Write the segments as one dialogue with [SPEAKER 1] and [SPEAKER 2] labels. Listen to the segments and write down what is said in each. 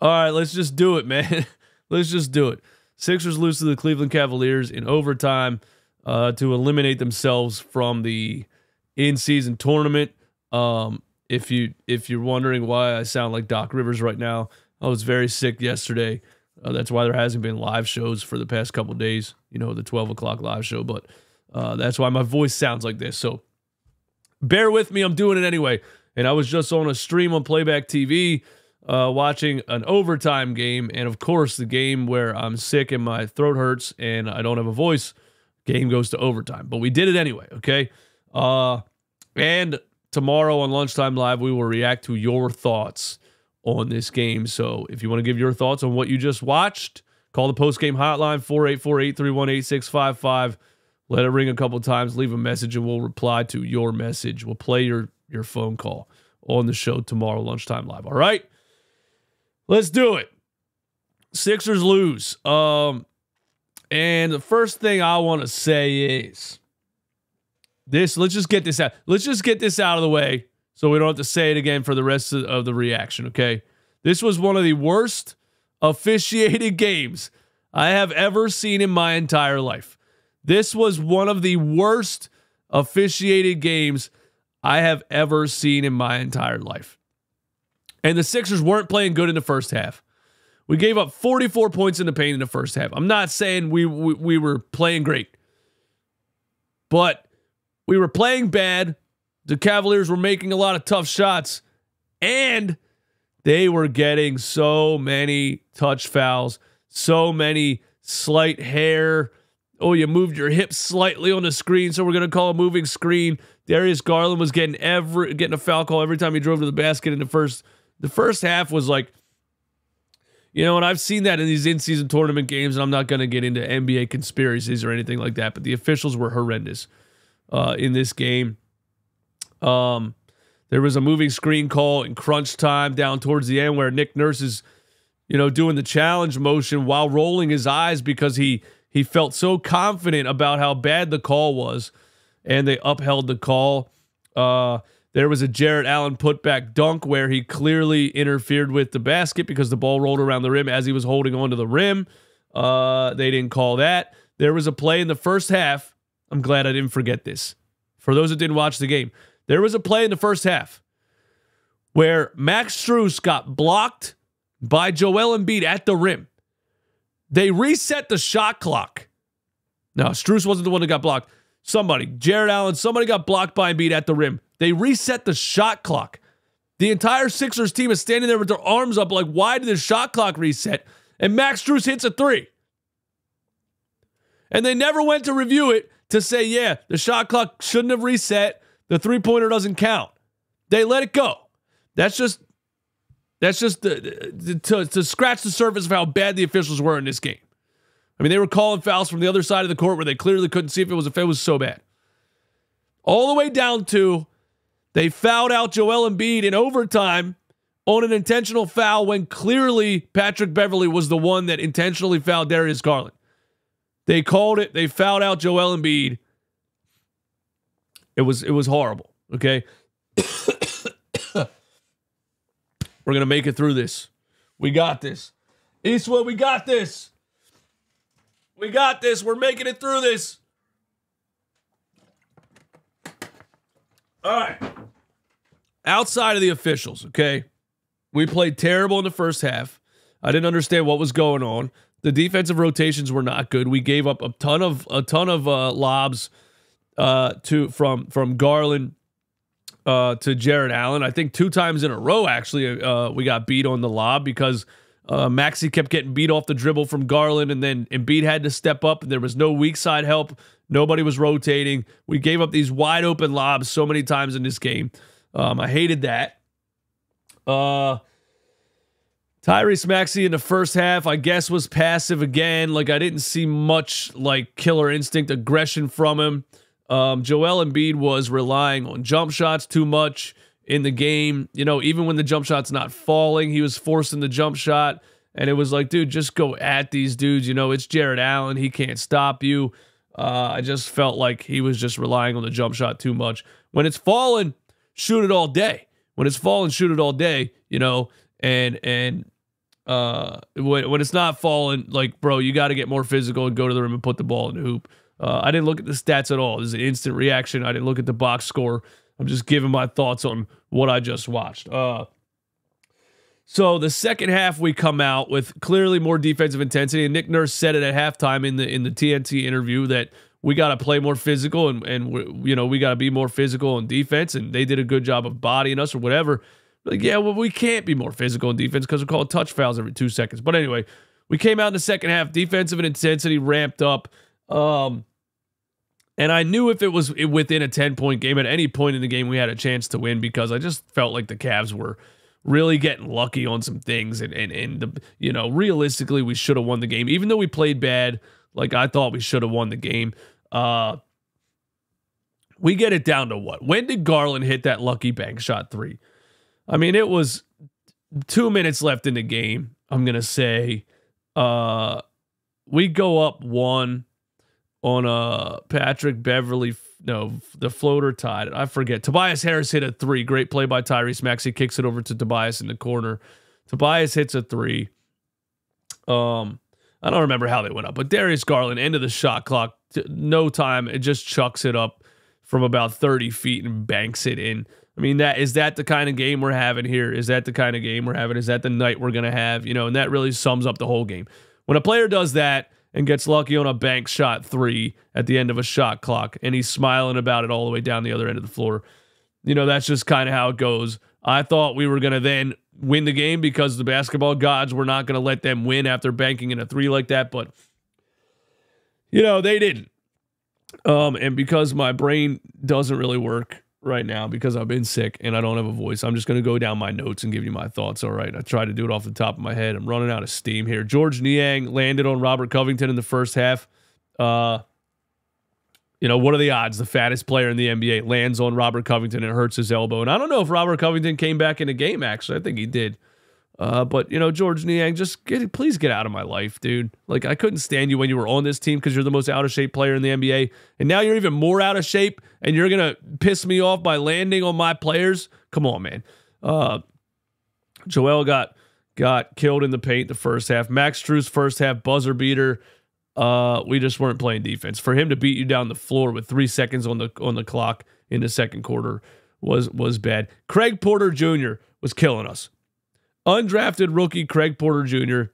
[SPEAKER 1] All right, let's just do it, man. Let's just do it. Sixers lose to the Cleveland Cavaliers in overtime to eliminate themselves from the in-season tournament. If you're wondering why I sound like Doc Rivers right now, I was very sick yesterday. That's why there hasn't been live shows for the past couple days. You know, the 12 o'clock live show, but that's why my voice sounds like this. So bear with me. I'm doing it anyway. And I was just on a stream on Playback TV watching an overtime game. And, of course, the game where I'm sick and my throat hurts and I don't have a voice, game goes to overtime. But we did it anyway, okay? And tomorrow on Lunchtime Live, we will react to your thoughts on this game. So if you want to give your thoughts on what you just watched, call the post-game hotline, 484-831-8655. Let it ring a couple times. Leave a message, and we'll reply to your message. We'll play your phone call on the show tomorrow, Lunchtime Live. All right? Let's do it. Sixers lose. And the first thing I want to say is this. Let's just get this out. Let's just get this out of the way so we don't have to say it again for the rest of the reaction, okay? This was one of the worst officiated games I have ever seen in my entire life. This was one of the worst officiated games I have ever seen in my entire life. And the Sixers weren't playing good in the first half. We gave up 44 points in the paint in the first half. I'm not saying we were playing great, but we were playing bad. The Cavaliers were making a lot of tough shots, and they were getting so many touch fouls, so many slight hair. Oh, you moved your hips slightly on the screen, so we're going to call a moving screen. Darius Garland was getting a foul call every time he drove to the basket in the first half was like, you know, and I've seen that in these in-season tournament games, and I'm not going to get into NBA conspiracies or anything like that, but the officials were horrendous in this game. There was a moving screen call in crunch time down towards the end where Nick Nurse is, you know, doing the challenge motion while rolling his eyes because he felt so confident about how bad the call was, and they upheld the call. There was a Jarrett Allen putback dunk where he clearly interfered with the basket because the ball rolled around the rim as he was holding onto the rim. They didn't call that. There was a play in the first half. I'm glad I didn't forget this. For those that didn't watch the game, there was a play in the first half where Max Strus got blocked by Joel Embiid at the rim. They reset the shot clock. No, Strus wasn't the one that got blocked. Jarrett Allen, somebody got blocked by Embiid at the rim. They reset the shot clock. The entire Sixers team is standing there with their arms up like, why did the shot clock reset? And Max Strus hits a three. And they never went to review it to say, yeah, the shot clock shouldn't have reset. The three-pointer doesn't count. They let it go. That's just to scratch the surface of how bad the officials were in this game. I mean, they were calling fouls from the other side of the court where they clearly couldn't see if it was so bad. All the way down to they fouled out Joel Embiid in overtime on an intentional foul when clearly Patrick Beverley was the one that intentionally fouled Darius Garland. They called it. They fouled out Joel Embiid. It was horrible. Okay. We're going to make it through this. We got this. Eastwood, we got this. We got this. We're making it through this. All right. Outside of the officials, okay? We played terrible in the first half. I didn't understand what was going on. The defensive rotations were not good. We gave up a ton of lobs from Garland to Jarrett Allen. I think 2 times in a row, actually, we got beat on the lob because Maxey kept getting beat off the dribble from Garland, and then Embiid had to step up, and there was no weak side help. Nobody was rotating. We gave up these wide open lobs so many times in this game. I hated that. Tyrese Maxey in the first half, I guess, was passive again. Like, I didn't see much like killer instinct aggression from him. Joel Embiid was relying on jump shots too much in the game. You know, even when the jump shot's not falling, he was forcing the jump shot. And it was like, dude, just go at these dudes. You know, it's Jarrett Allen. He can't stop you. I just felt like he was just relying on the jump shot too much. When it's falling, shoot it all day. When it's falling, shoot it all day, you know. And When it's not falling, like, bro, you got to get more physical and go to the rim and put the ball in the hoop. I didn't look at the stats at all. This is an instant reaction. I didn't look at the box score. I'm just giving my thoughts on what I just watched. So the second half, we come out with clearly more defensive intensity, and Nick Nurse said it at halftime in the TNT interview that we got to play more physical and we got to be more physical in defense, and they did a good job of bodying us or whatever. Like, yeah, well, we can't be more physical in defense because we're called touch fouls every 2 seconds. But anyway, we came out in the second half, defensive and intensity ramped up. And I knew if it was within a 10-point game, at any point in the game, we had a chance to win because I just felt like the Cavs were really getting lucky on some things. And realistically, we should have won the game. Even though we played bad, like I thought we should have won the game. We get it down to what? When did Garland hit that lucky bank shot 3? I mean, it was 2 minutes left in the game. I'm going to say we go up 1 on Patrick Beverly. No, the floater tied it. I forget. Tobias Harris hit a 3. Great play by Tyrese. Maxey kicks it over to Tobias in the corner. Tobias hits a 3. I don't remember how they went up, but Darius Garland, end of the shot clock, no time. It just chucks it up from about 30 feet and banks it in. I mean, is that the kind of game we're having here? Is that the kind of game we're having? Is that the night we're going to have? And that really sums up the whole game. When a player does that and gets lucky on a bank shot 3 at the end of a shot clock, and he's smiling about it all the way down the other end of the floor, that's just kind of how it goes. I thought we were going to then win the game because the basketball gods were not going to let them win after banking in a 3 like that, but, they didn't. And because my brain doesn't really work right now because I've been sick and I don't have a voice, I'm just going to go down my notes and give you my thoughts. All right. I tried to do it off the top of my head. I'm running out of steam here. George Niang landed on Robert Covington in the first half. What are the odds? The fattest player in the NBA lands on Robert Covington and hurts his elbow. And I don't know if Robert Covington came back in the game, actually. I think he did. But George Niang, please get out of my life, dude. Like, I couldn't stand you when you were on this team because you're the most out of shape player in the NBA. And now you're even more out of shape and you're going to piss me off by landing on my players. Come on, man. Joel got killed in the paint the first half. Max Strus first half buzzer beater. We just weren't playing defense. For him to beat you down the floor with 3 seconds on the clock in the second quarter was bad. Craig Porter Jr. was killing us. Undrafted rookie Craig Porter Jr.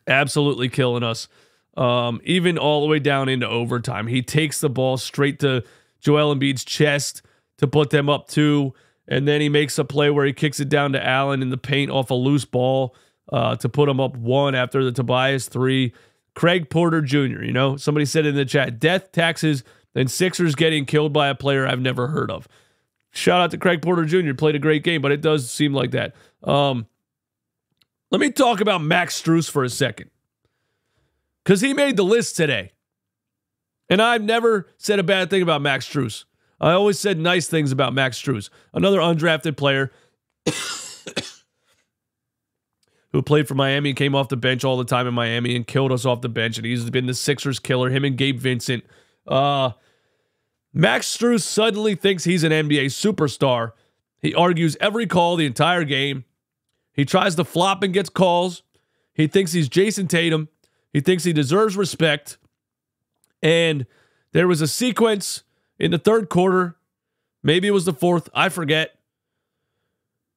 [SPEAKER 1] absolutely killing us. Even all the way down into overtime. He takes the ball straight to Joel Embiid's chest to put them up 2. And then he makes a play where he kicks it down to Allen in the paint off a loose ball to put him up 1 after the Tobias 3. Craig Porter Jr., somebody said in the chat, death, taxes, and Sixers getting killed by a player I've never heard of. Shout out to Craig Porter Jr. Played a great game, but it does seem like that. Let me talk about Max Strus for a second, because he made the list today. And I've never said a bad thing about Max Strus. I always said nice things about Max Strus, another undrafted player who played for Miami and came off the bench all the time in Miami and killed us off the bench. And he's been the Sixers killer, him and Gabe Vincent. Max Strus suddenly thinks he's an NBA superstar. He argues every call the entire game. He tries to flop and gets calls. He thinks he's Jason Tatum. He thinks he deserves respect. And there was a sequence in the third quarter, maybe it was the fourth, I forget,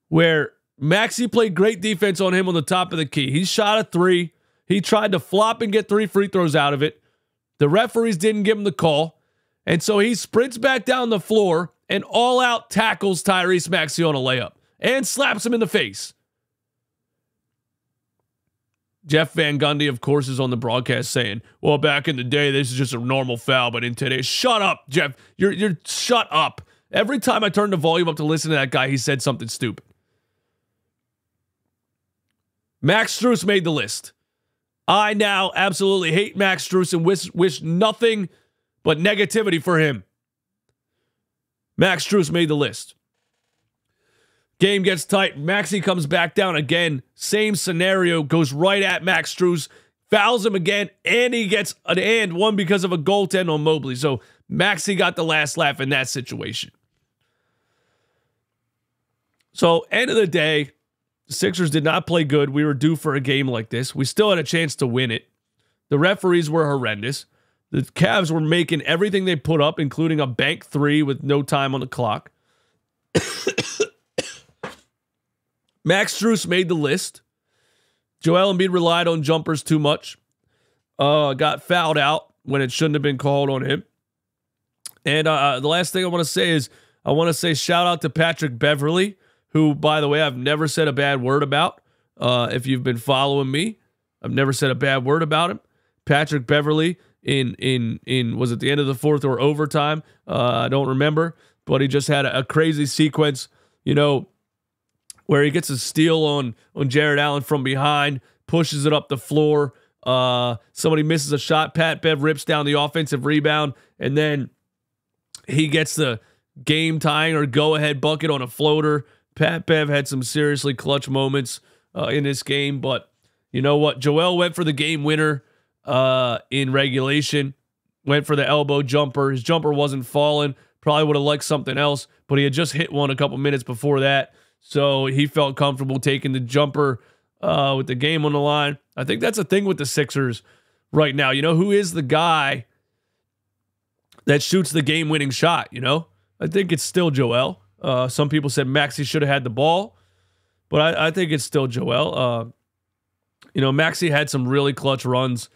[SPEAKER 1] where Maxey played great defense on him on the top of the key. He shot a 3. He tried to flop and get 3 free throws out of it. The referees didn't give him the call. And so he sprints back down the floor and all out tackles Tyrese Maxey on a layup and slaps him in the face. Jeff Van Gundy, of course, is on the broadcast saying, well, back in the day, this is just a normal foul, but in today, shut up, Jeff. You're shut up. Every time I turned the volume up to listen to that guy, he said something stupid. Max Strus made the list. I now absolutely hate Max Strus and wish nothing but negativity for him. Max Strus made the list. Game gets tight. Maxey comes back down again. Same scenario. Goes right at Max Strus. Fouls him again. And he gets an and one because of a goaltend on Mobley. So Maxey got the last laugh in that situation. So end of the day, The Sixers did not play good. We were due for a game like this. We still had a chance to win it. The referees were horrendous. The Cavs were making everything they put up, including a bank three with no time on the clock. Max Strus made the list. Joel Embiid relied on jumpers too much. Got fouled out when it shouldn't have been called on him. And the last thing I want to say is I want to say shout out to Patrick Beverley, who, by the way, I've never said a bad word about. If you've been following me, I've never said a bad word about him. Patrick Beverley in was it the end of the fourth or overtime? I don't remember, but he just had a crazy sequence, where he gets a steal on Jared Allen from behind, pushes it up the floor. Somebody misses a shot. Pat Bev rips down the offensive rebound, and then he gets the game-tying or go-ahead bucket on a floater. Pat Bev had some seriously clutch moments in this game, but you know what? Joel went for the game winner in regulation, went for the elbow jumper. His jumper wasn't falling. Probably would have liked something else, but he had just hit one a couple minutes before that, so he felt comfortable taking the jumper with the game on the line. I think that's a thing with the Sixers right now. Who is the guy that shoots the game-winning shot? I think it's still Joel. Some people said Maxey should have had the ball, but I think it's still Joel. Maxey had some really clutch runs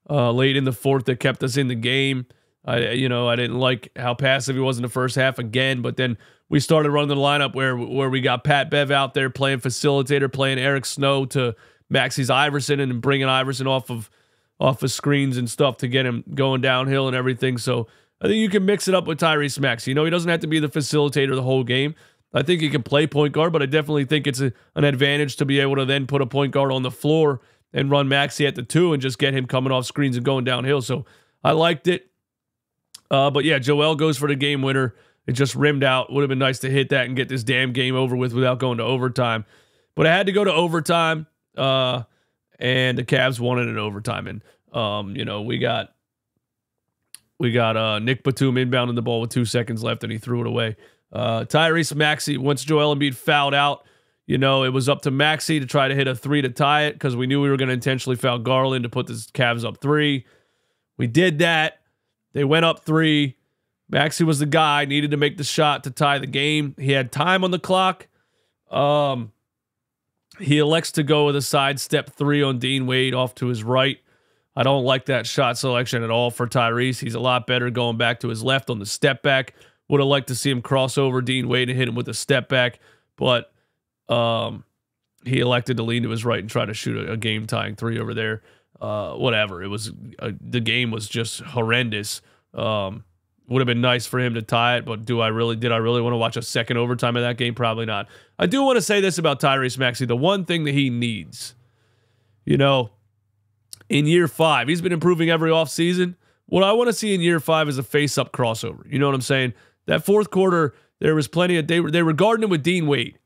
[SPEAKER 1] late in the fourth that kept us in the game. I didn't like how passive he was in the first half again, but then we started running the lineup where we got Pat Bev out there playing facilitator, playing Eric Snow to Maxey's Iverson, and bringing Iverson off of screens and stuff to get him going downhill and everything. So I think you can mix it up with Tyrese Maxey. He doesn't have to be the facilitator the whole game. I think he can play point guard, but I definitely think it's an advantage to be able to then put a point guard on the floor and run Maxey at the 2 and just get him coming off screens and going downhill. So I liked it. But yeah, Joel goes for the game winner. It just rimmed out. Would have been nice to hit that and get this damn game over with without going to overtime. But I had to go to overtime, and the Cavs won it in overtime. And we got Nick Batum inbounding the ball with 2 seconds left, and he threw it away. Tyrese Maxey, once Joel Embiid fouled out, it was up to Maxey to try to hit a 3 to tie it, because we knew we were going to intentionally foul Garland to put the Cavs up 3. We did that. They went up 3. Maxey was the guy, needed to make the shot to tie the game. He had time on the clock. He elects to go with a sidestep 3 on Dean Wade off to his right. I don't like that shot selection at all for Tyrese. He's a lot better going back to his left on the step back. Would have liked to see him cross over Dean Wade and hit him with a step back, but he elected to lean to his right and try to shoot a game-tying 3 over there. Whatever. It was the game was just horrendous. Would have been nice for him to tie it, but did I really want to watch a second overtime of that game? Probably not. I do want to say this about Tyrese Maxey. The one thing that he needs, in year 5, he's been improving every offseason. What I want to see in year 5 is a face-up crossover. You know what I'm saying? That fourth quarter, there was plenty of... They were guarding him with Dean Wade,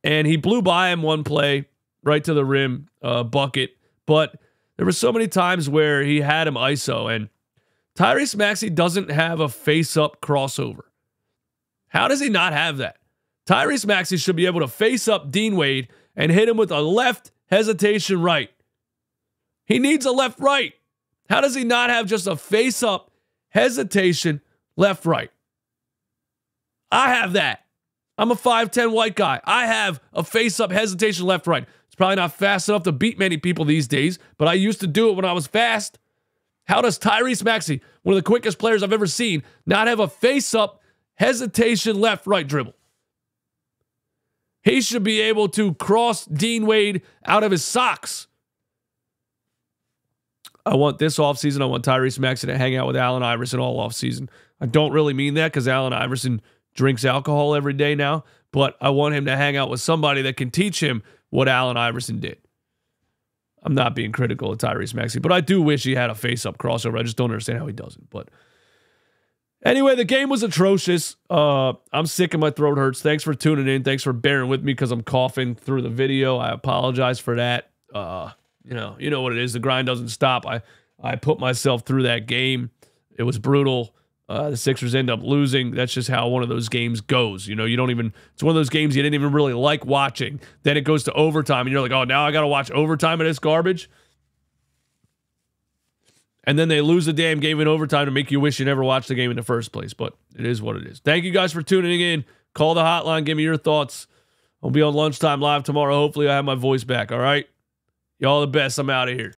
[SPEAKER 1] and he blew by him one play, right to the rim, bucket. But there were so many times where he had him ISO, and Tyrese Maxey doesn't have a face-up crossover. How does he not have that? Tyrese Maxey should be able to face up Dean Wade and hit him with a left hesitation right. He needs a left-right. How does he not have just a face-up hesitation left-right? I have that. I'm a 5'10" white guy. I have a face-up hesitation left-right. It's probably not fast enough to beat many people these days, but I used to do it when I was fast. How does Tyrese Maxey, one of the quickest players I've ever seen, not have a face-up hesitation left-right dribble? He should be able to cross Dean Wade out of his socks. I want this offseason, I want Tyrese Maxey to hang out with Allen Iverson all offseason. I don't really mean that because Allen Iverson drinks alcohol every day now, but I want him to hang out with somebody that can teach him what Allen Iverson did. I'm not being critical of Tyrese Maxey, but I do wish he had a face-up crossover. I just don't understand how he doesn't. But anyway, the game was atrocious. I'm sick and my throat hurts. Thanks for tuning in. Thanks for bearing with me because I'm coughing through the video. I apologize for that. You know what it is. The grind doesn't stop. I put myself through that game. It was brutal. The Sixers end up losing. That's just how one of those games goes. You don't even, it's one of those games you didn't even really like watching. Then it goes to overtime and you're like, oh, now I got to watch overtime of this garbage. And then they lose the damn game in overtime to make you wish you never watched the game in the first place. But it is what it is. Thank you guys for tuning in. Call the hotline. Give me your thoughts. I'll be on Lunchtime Live tomorrow. Hopefully I have my voice back. All right. Y'all the best. I'm out of here.